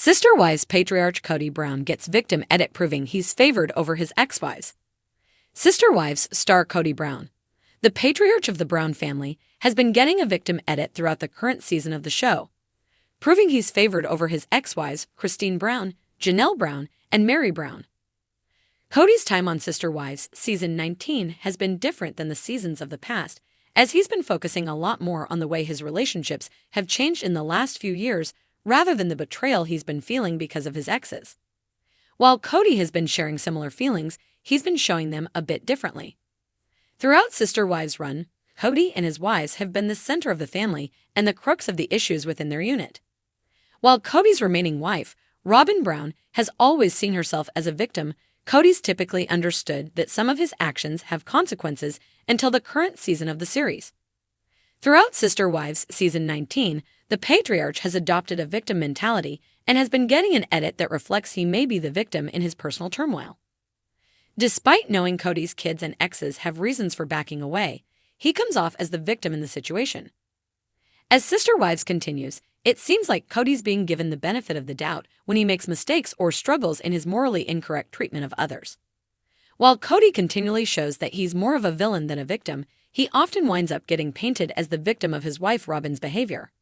Sister Wives patriarch Kody Brown gets victim edit proving he's favored over his ex-wives. Sister Wives star Kody Brown, the patriarch of the Brown family, has been getting a victim edit throughout the current season of the show, proving he's favored over his ex-wives Cristin Brown, Janelle Brown, and Mary Brown. Kody's time on Sister Wives season 19 has been different than the seasons of the past, as he's been focusing a lot more on the way his relationships have changed in the last few years rather than the betrayal he's been feeling because of his exes. While Kody has been sharing similar feelings, he's been showing them a bit differently. Throughout Sister Wives' run, Kody and his wives have been the center of the family and the crux of the issues within their unit. While Kody's remaining wife, Robyn Brown, has always seen herself as a victim, Kody's typically understood that some of his actions have consequences until the current season of the series. Throughout Sister Wives season 19, the patriarch has adopted a victim mentality and has been getting an edit that reflects he may be the victim in his personal turmoil. Despite knowing Kody's kids and exes have reasons for backing away, he comes off as the victim in the situation. As Sister Wives continues, it seems like Kody's being given the benefit of the doubt when he makes mistakes or struggles in his morally incorrect treatment of others. While Kody continually shows that he's more of a villain than a victim, he often winds up getting painted as the victim of his wife Robyn's behavior.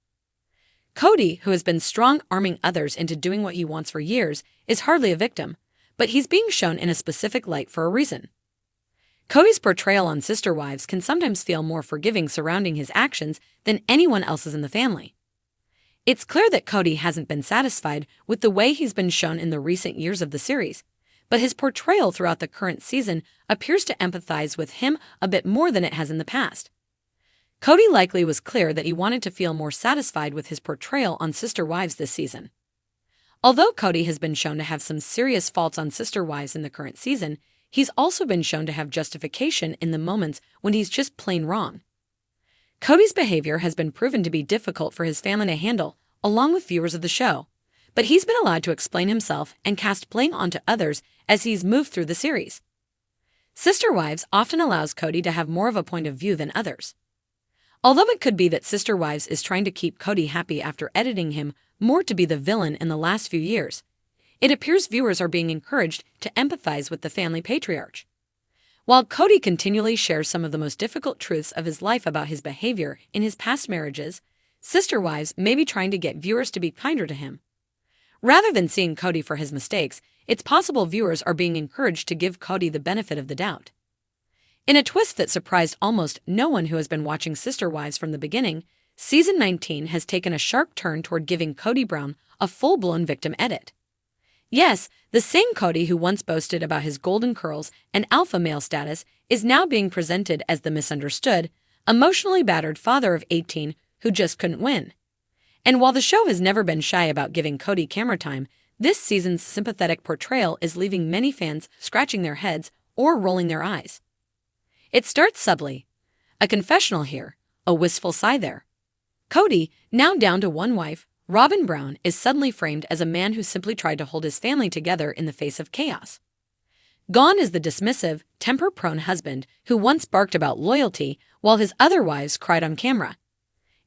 Kody, who has been strong-arming others into doing what he wants for years, is hardly a victim, but he's being shown in a specific light for a reason. Kody's portrayal on Sister Wives can sometimes feel more forgiving surrounding his actions than anyone else's in the family. It's clear that Kody hasn't been satisfied with the way he's been shown in the recent years of the series, but his portrayal throughout the current season appears to empathize with him a bit more than it has in the past. Kody likely was clear that he wanted to feel more satisfied with his portrayal on Sister Wives this season. Although Kody has been shown to have some serious faults on Sister Wives in the current season, he's also been shown to have justification in the moments when he's just plain wrong. Kody's behavior has been proven to be difficult for his family to handle, along with viewers of the show, but he's been allowed to explain himself and cast blame onto others as he's moved through the series. Sister Wives often allows Kody to have more of a point of view than others. Although it could be that Sister Wives is trying to keep Kody happy after editing him more to be the villain in the last few years, it appears viewers are being encouraged to empathize with the family patriarch. While Kody continually shares some of the most difficult truths of his life about his behavior in his past marriages, Sister Wives may be trying to get viewers to be kinder to him. Rather than seeing Kody for his mistakes, it's possible viewers are being encouraged to give Kody the benefit of the doubt. In a twist that surprised almost no one who has been watching Sister Wives from the beginning, season 19 has taken a sharp turn toward giving Kody Brown a full-blown victim edit. Yes, the same Kody who once boasted about his golden curls and alpha male status is now being presented as the misunderstood, emotionally battered father of 18 who just couldn't win. And while the show has never been shy about giving Kody camera time, this season's sympathetic portrayal is leaving many fans scratching their heads or rolling their eyes. It starts subtly. A confessional here, a wistful sigh there. Kody, now down to one wife, Robyn Brown, is suddenly framed as a man who simply tried to hold his family together in the face of chaos. Gone is the dismissive, temper-prone husband who once barked about loyalty while his other wives cried on camera.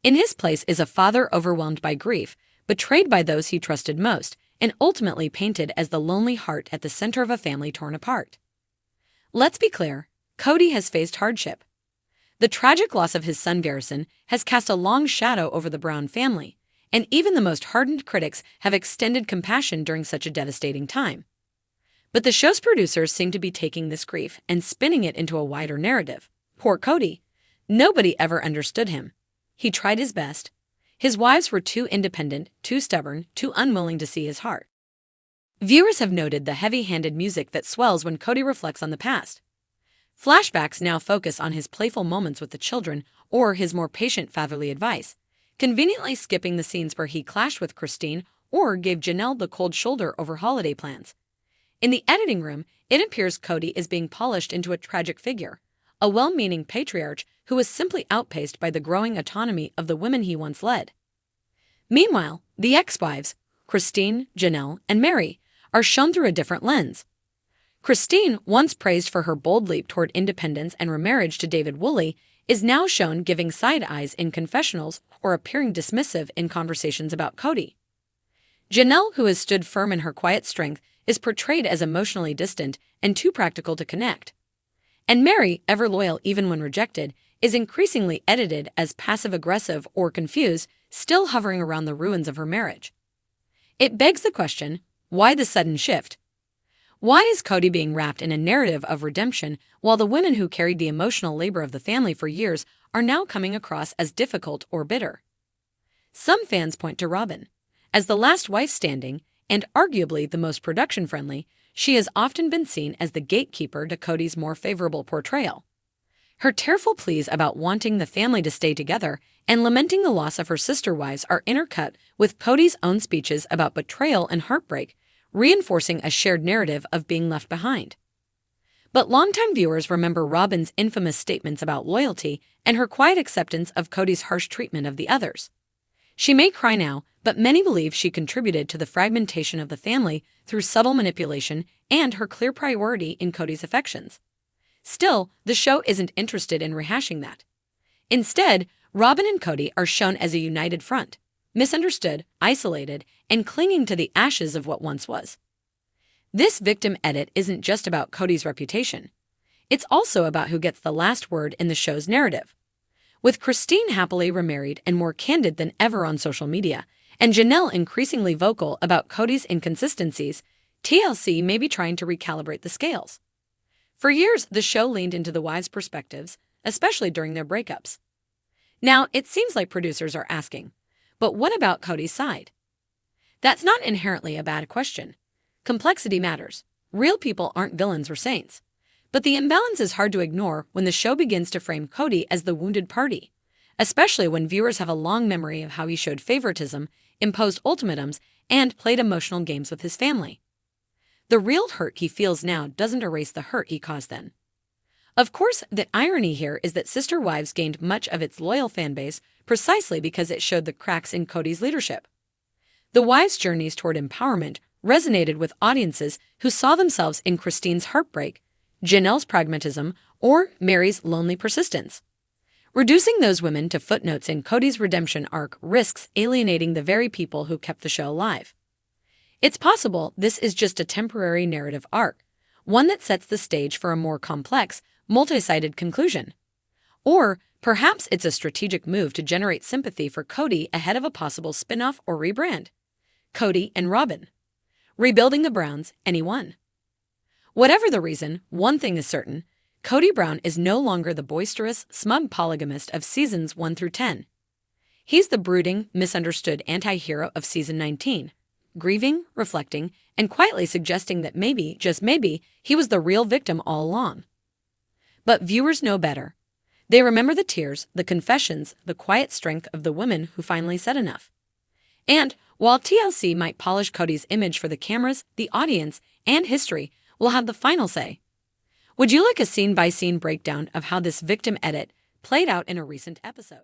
In his place is a father overwhelmed by grief, betrayed by those he trusted most, and ultimately painted as the lonely heart at the center of a family torn apart. Let's be clear, Kody has faced hardship. The tragic loss of his son Garrison has cast a long shadow over the Brown family, and even the most hardened critics have extended compassion during such a devastating time. But the show's producers seem to be taking this grief and spinning it into a wider narrative. Poor Kody. Nobody ever understood him. He tried his best. His wives were too independent, too stubborn, too unwilling to see his heart. Viewers have noted the heavy-handed music that swells when Kody reflects on the past. Flashbacks now focus on his playful moments with the children or his more patient fatherly advice, conveniently skipping the scenes where he clashed with Cristin or gave Janelle the cold shoulder over holiday plans. In the editing room, it appears Kody is being polished into a tragic figure, a well-meaning patriarch who was simply outpaced by the growing autonomy of the women he once led. Meanwhile, the ex-wives, Cristin, Janelle, and Mary, are shown through a different lens. Cristin, once praised for her bold leap toward independence and remarriage to David Woolley, is now shown giving side eyes in confessionals or appearing dismissive in conversations about Kody. Janelle, who has stood firm in her quiet strength, is portrayed as emotionally distant and too practical to connect. And Mary, ever loyal even when rejected, is increasingly edited as passive-aggressive or confused, still hovering around the ruins of her marriage. It begs the question, why the sudden shift? Why is Kody being wrapped in a narrative of redemption while the women who carried the emotional labor of the family for years are now coming across as difficult or bitter? Some fans point to Robyn. As the last wife standing, and arguably the most production-friendly, she has often been seen as the gatekeeper to Kody's more favorable portrayal. Her tearful pleas about wanting the family to stay together and lamenting the loss of her sister wives are intercut with Kody's own speeches about betrayal and heartbreak, reinforcing a shared narrative of being left behind. But longtime viewers remember Robyn's infamous statements about loyalty and her quiet acceptance of Kody's harsh treatment of the others. She may cry now, but many believe she contributed to the fragmentation of the family through subtle manipulation and her clear priority in Kody's affections. Still, the show isn't interested in rehashing that. Instead, Robyn and Kody are shown as a united front, misunderstood, isolated, and clinging to the ashes of what once was. This victim edit isn't just about Kody's reputation. It's also about who gets the last word in the show's narrative. With Cristin happily remarried and more candid than ever on social media, and Janelle increasingly vocal about Kody's inconsistencies, TLC may be trying to recalibrate the scales. For years, the show leaned into the wives' perspectives, especially during their breakups. Now, it seems like producers are asking, but what about Kody's side? That's not inherently a bad question. Complexity matters. Real people aren't villains or saints. But the imbalance is hard to ignore when the show begins to frame Kody as the wounded party, especially when viewers have a long memory of how he showed favoritism, imposed ultimatums, and played emotional games with his family. The real hurt he feels now doesn't erase the hurt he caused then. Of course, the irony here is that Sister Wives gained much of its loyal fanbase precisely because it showed the cracks in Kody's leadership. The wives' journeys toward empowerment resonated with audiences who saw themselves in Cristin's heartbreak, Janelle's pragmatism, or Mary's lonely persistence. Reducing those women to footnotes in Kody's redemption arc risks alienating the very people who kept the show alive. It's possible this is just a temporary narrative arc, one that sets the stage for a more complex, multi-sided conclusion. Or perhaps it's a strategic move to generate sympathy for Kody ahead of a possible spin-off or rebrand. Kody and Robyn. Rebuilding the Browns, anyone? Whatever the reason, one thing is certain: Kody Brown is no longer the boisterous, smug polygamist of seasons 1 through 10. He's the brooding, misunderstood anti-hero of season 19, grieving, reflecting, and quietly suggesting that maybe, just maybe, he was the real victim all along. But viewers know better. They remember the tears, the confessions, the quiet strength of the women who finally said enough. And while TLC might polish Kody's image for the cameras, the audience, and history will have the final say. Would you like a scene-by-scene breakdown of how this victim edit played out in a recent episode?